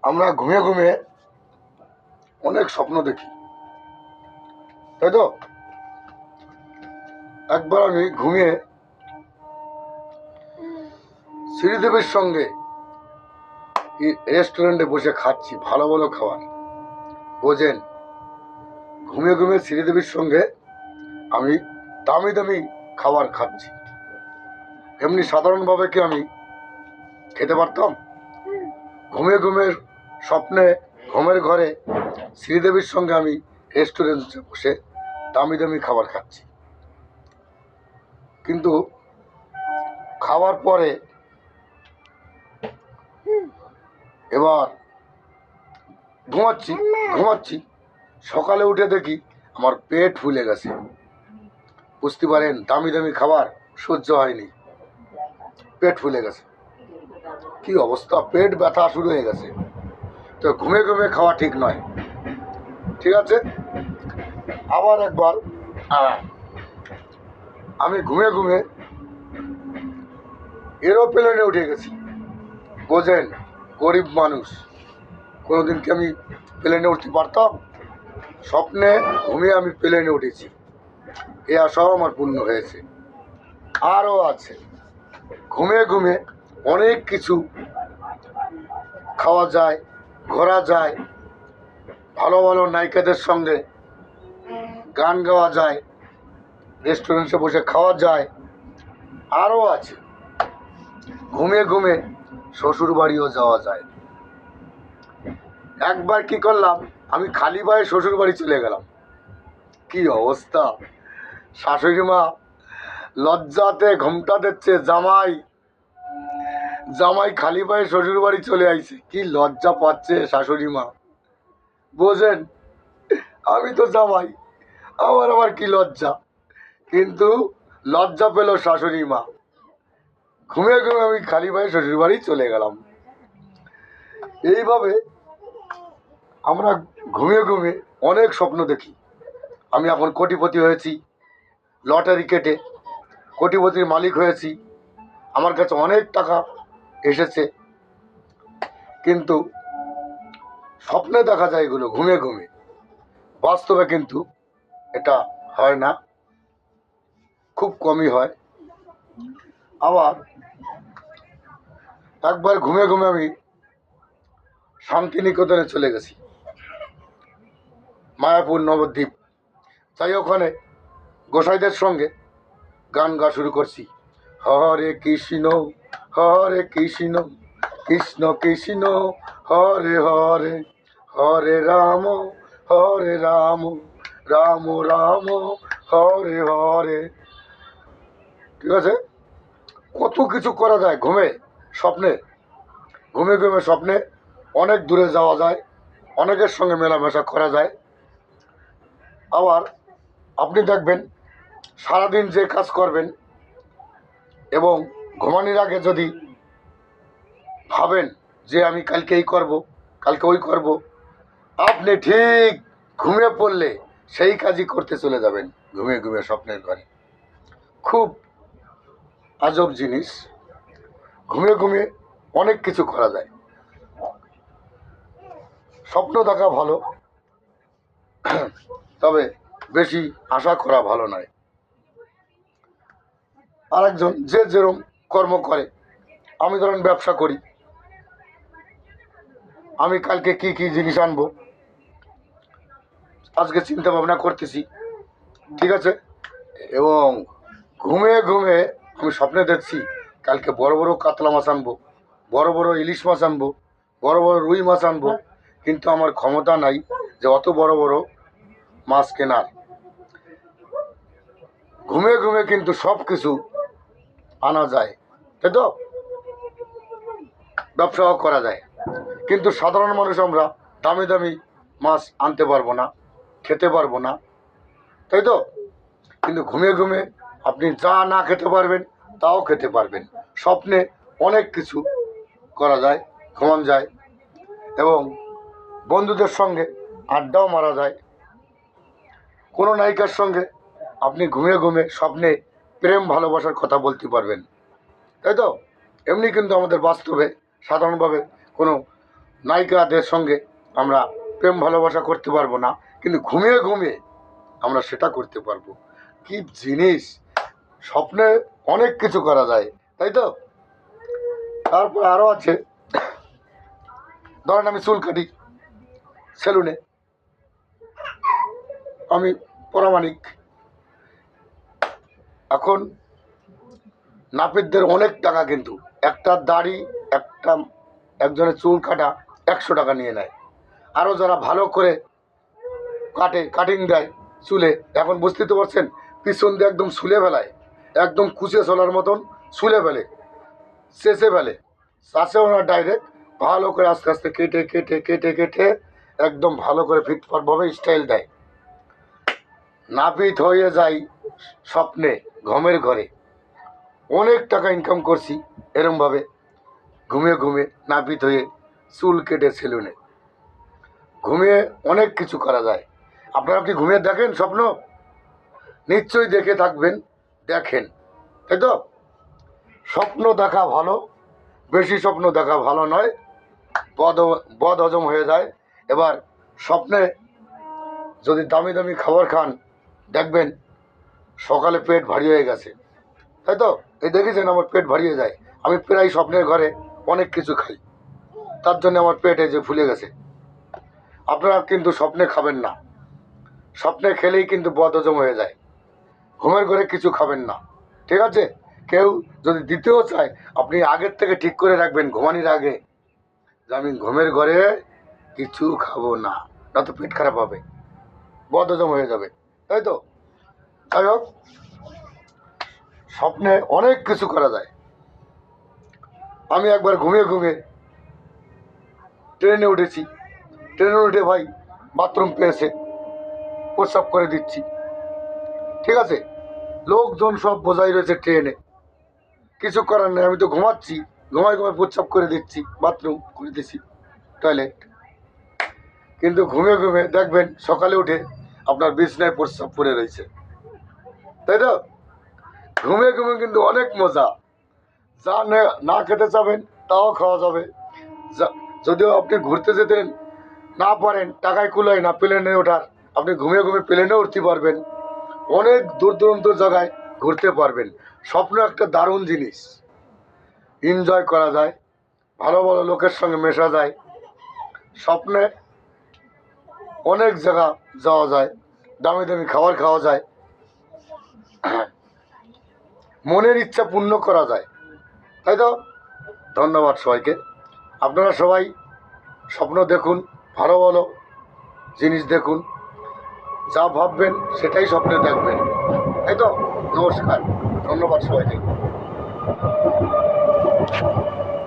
আমরা ঘুমিয়ে ঘুমিয়ে অনেক স্বপ্ন দেখি, তাই তো? একবার আমি ঘুমিয়ে শ্রীদেবীর সঙ্গে রেস্টুরেন্টে বসে খাচ্ছি ভালো ভালো খাবার। বোঝেন, ঘুমিয়ে ঘুমিয়ে শ্রীদেবীর সঙ্গে আমি দামি দামি খাবার খাচ্ছি। এমনি সাধারণভাবে কি আমি খেতে পারতাম? ঘুমিয়ে ঘুমিয়ে স্বপ্নে ঘুমের ঘরে শ্রীদেবীর সঙ্গে আমি রেস্টুরেন্টে বসে দামি দামি খাবার খাচ্ছি। কিন্তু খাওয়ার পরে এবার ঘুমাচ্ছি, সকালে উঠে দেখি আমার পেট ফুলে গেছে। বুঝতে পারেন, দামি দামি খাবার সহ্য হয়নি, পেট ফুলে গেছে। কি অবস্থা, পেট ব্যথা শুরু হয়ে গেছে। তো ঘুমিয়ে ঘুমিয়ে খাওয়া ঠিক নয়, ঠিক আছে? আবার একবার আমি ঘুমিয়ে ঘুমিয়ে এরোপ্লেনে উঠে গেছি। বোঝেন, গরিব মানুষ, কোনোদিন কি আমি প্লেনে উঠতে পারতাম? স্বপ্নে ঘুমিয়ে আমি প্লেনে উঠেছি, এ আশাও আমার পূর্ণ হয়েছে। আরও আছে, ঘুমিয়ে ঘুমিয়ে অনেক কিছু খাওয়া যায়, ঘোরা যায়, ভালো ভালো নায়িকাদের সঙ্গে গান গাওয়া যায়, রেস্টুরেন্টে বসে খাওয়া যায়। আরও আছে, ঘুমিয়ে ঘুমিয়ে শ্বশুর বাড়িও যাওয়া যায়। একবার কি করলাম, আমি খালি পায়ে শ্বশুর বাড়ি চলে গেলাম। কি অবস্থা, শাশুড়ি মা লজ্জাতে ঘোমটা দিচ্ছে, জামাই খালি পায়ে শ্বশুর বাড়ি চলে আইছে। কি লজ্জা পাচ্ছে শাশুড়ি মা। বোঝেন, আমি তো জামাই, আমার আবার কি লজ্জা। কিন্তু লজ্জা পেল শাশুড়ি মা। ঘুমিয়ে ঘুমিয়ে আমি খালি পায়ে শ্বশুর বাড়ি চলে গেলাম। এইভাবে আমরা ঘুমিয়ে ঘুমিয়ে অনেক স্বপ্ন দেখি। আমি এখন কোটিপতি হয়েছি, লটারি কেটে কোটিপতির মালিক হয়েছি, আমার কাছে অনেক টাকা এসেছে। কিন্তু স্বপ্নে দেখা যায় এগুলো ঘুমিয়ে ঘুমিয়ে, বাস্তবে কিন্তু এটা হয় না, খুব কমই হয়। আবার একবার ঘুমিয়ে ঘুমিয়ে আমি শান্তিনিকেতনে চলে গেছি, মায়াপুর নবদ্বীপ। তাই ওখানে গোসাইদের সঙ্গে গান গা শুরু করছি। হরে কৃষ্ণ কৃষ্ণ কৃষ্ণ হরে হরে, হরে রাম রাম রাম হরে হরে। ঠিক আছে? কত কিছু করা যায় স্বপ্নে ঘুমিয়ে ঘুমিয়ে স্বপ্নে অনেক দূরে যাওয়া যায়, অনেকের সঙ্গে মেলামেশা করা যায়। আবার আপনি দেখবেন, সারাদিন যে কাজ করবেন এবং ঘুমানোর আগে যদি ভাবেন যে আমি কালকে এই করব, কালকে ওই করব, আপনি ঠিক ঘুমিয়ে পড়লে সেই কাজই করতে চলে যাবেন ঘুমিয়ে ঘুমিয়ে স্বপ্নের ঘরে। খুব আজব জিনিস, ঘুমিয়ে ঘুমিয়ে অনেক কিছু করা যায়। স্বপ্ন দেখা ভালো, তবে বেশি আশা করা ভালো নয়। আরেকজন যে যেরকম কর্ম করে, আমি ধরেন ব্যবসা করি, আমি কালকে কি কি জিনিস আনবো আজকে চিন্তা ভাবনা করতেছি, ঠিক আছে? এবং ঘুমিয়ে ঘুমিয়ে আমি স্বপ্নে দেখছি কালকে বড় বড় কাতলা মাছ আনবো, বড় বড় ইলিশ মাছ আনবো, বড় বড় রুই মাছ আনবো। কিন্তু আমার ক্ষমতা নাই যে অত বড় বড় মাছ কেনার। ঘুমিয়ে ঘুমিয়ে কিন্তু সব কিছু আনা যায়, তাই তো? ব্যবসাও করা যায়। কিন্তু সাধারণ মানুষ আমরা দামি দামি মাছ আনতে পারবো না, খেতে পারবো না, তাই তো? কিন্তু ঘুমিয়ে ঘুমিয়ে আপনি যা না খেতে পারবেন তাও খেতে পারবেন। স্বপ্নে অনেক কিছু করা যায়, ঘুমান যায়, এবং বন্ধুদের সঙ্গে আড্ডাও মারা যায়। কোনো নায়িকার সঙ্গে আপনি ঘুমিয়ে ঘুমিয়ে স্বপ্নে প্রেম ভালোবাসার কথা বলতে পারবেন, তাই তো? এমনি কিন্তু আমাদের বাস্তবে সাধারণভাবে কোনো নায়িকাদের সঙ্গে আমরা প্রেম ভালোবাসা করতে পারবো না, কিন্তু ঘুমিয়ে ঘুমিয়ে আমরা সেটা করতে পারবো। কি জিনিস! স্বপ্নে অনেক কিছু করা যায়, তাই তো? তারপর আরও আছে, ধরেন আমি চুল কাটি সেলুনে, আমি পরামানিক। এখন নাপিতদের অনেক টাকা, কিন্তু একটা দাড়ি, একজনের চুল কাটা 100 টাকা নিয়ে নেয়। আরও যারা ভালো করে কাটিং দেয় চুলে, এখন বুঝতে তো পারছেন, পিছন দিয়ে একদম শুলে ফেলায়, একদম কুচে চলার মতন শুলে ফেলে, চেঁচে ফেলে, চাষেও না, ডাইরেক্ট ভালো করে আস্তে আস্তে কেটে কেটে কেটে কেটে একদম ভালো করে ফিটফাটভাবে স্টাইল দেয়। নাপিত হয়ে যাই স্বপ্নে, ঘুমের ঘরে। অনেক টাকা ইনকাম করছি এরমভাবে, ঘুমিয়ে ঘুমিয়ে নাপিত হয়ে চুল কেটে সেলুনে। ঘুমিয়ে অনেক কিছু করা যায়। আপনারা কি ঘুমিয়ে দেখেন স্বপ্ন? নিশ্চয়ই দেখে থাকবেন, দেখেন, তাই তো? স্বপ্ন দেখা ভালো, বেশি স্বপ্ন দেখা ভালো নয়, বদ হজম হয়ে যায়। এবার স্বপ্নে যদি দামি দামি খাবার খান, দেখবেন সকালে পেট ভারী হয়ে গেছে, তাই তো? এই দেখেছেন, আমার পেট ভারিয়ে যায়। আমি প্রায় স্বপ্নের ঘরে অনেক কিছু খাই, তার জন্য আমার পেট এই যে ফুলে গেছে। আপনারা কিন্তু স্বপ্নে খাবেন না, স্বপ্নে খেলেই কিন্তু বদহজম হয়ে যায়। ঘুমের ঘরে কিছু খাবেন না, ঠিক আছে? কেউ যদি দিতেও চায়, আপনি আগের থেকে ঠিক করে রাখবেন ঘুমানির আগে, যে আমি ঘুমের ঘরে কিছু খাবো না, নয়তো পেট খারাপ হবে, বদহজম হয়ে যাবে, তাই তো? যাই হোক, স্বপ্নে অনেক কিছু করা যায়। আমি একবার ঘুমিয়ে ঘুমিয়ে ট্রেনে উঠেছি, ট্রেনে উঠে ভাই বাথরুম পেয়েছে, প্রস্রাব করে দিচ্ছি, ঠিক আছে? লোকজন সব বোঝাই রয়েছে ট্রেনে, কিছু করার নেই, আমি তো ঘুমাচ্ছি, ঘুমায় ঘুমায় প্রস্রাব করে দিচ্ছি, বাথরুম করে দিচ্ছি, টয়লেট। কিন্তু ঘুমিয়ে ঘুমিয়ে দেখবেন সকালে উঠে আপনার বিছনায় প্রস্রাব পড়ে রয়েছে, তাই তো? ঘুমিয়ে ঘুমিয়ে কিন্তু অনেক মজা। যা না খেতে চাবেন তাও খাওয়া যাবে। যদিও আপনি ঘুরতে যেতেন না পারেন, টাকায় কুলায় না প্লেনে ওঠার, আপনি ঘুমিয়ে ঘুমিয়ে প্লেনে উঠতে পারবেন, অনেক দূর দূরান্ত জায়গায় ঘুরতে পারবেন। স্বপ্ন একটা দারুণ জিনিস, এনজয় করা যায়, ভালো ভালো লোকের সঙ্গে মেশা যায়, স্বপ্নে অনেক জায়গা যাওয়া যায়, দামি দামি খাবার খাওয়া যায়, মনের ইচ্ছা পূর্ণ করা যায়, তাই তো? ধন্যবাদ সবাইকে। আপনারা সবাই স্বপ্ন দেখুন, ভালো ভালো জিনিস দেখুন, যা ভাববেন সেটাই স্বপ্নে দেখবেন, তাই তো? নমস্কার, ধন্যবাদ সবাইকে।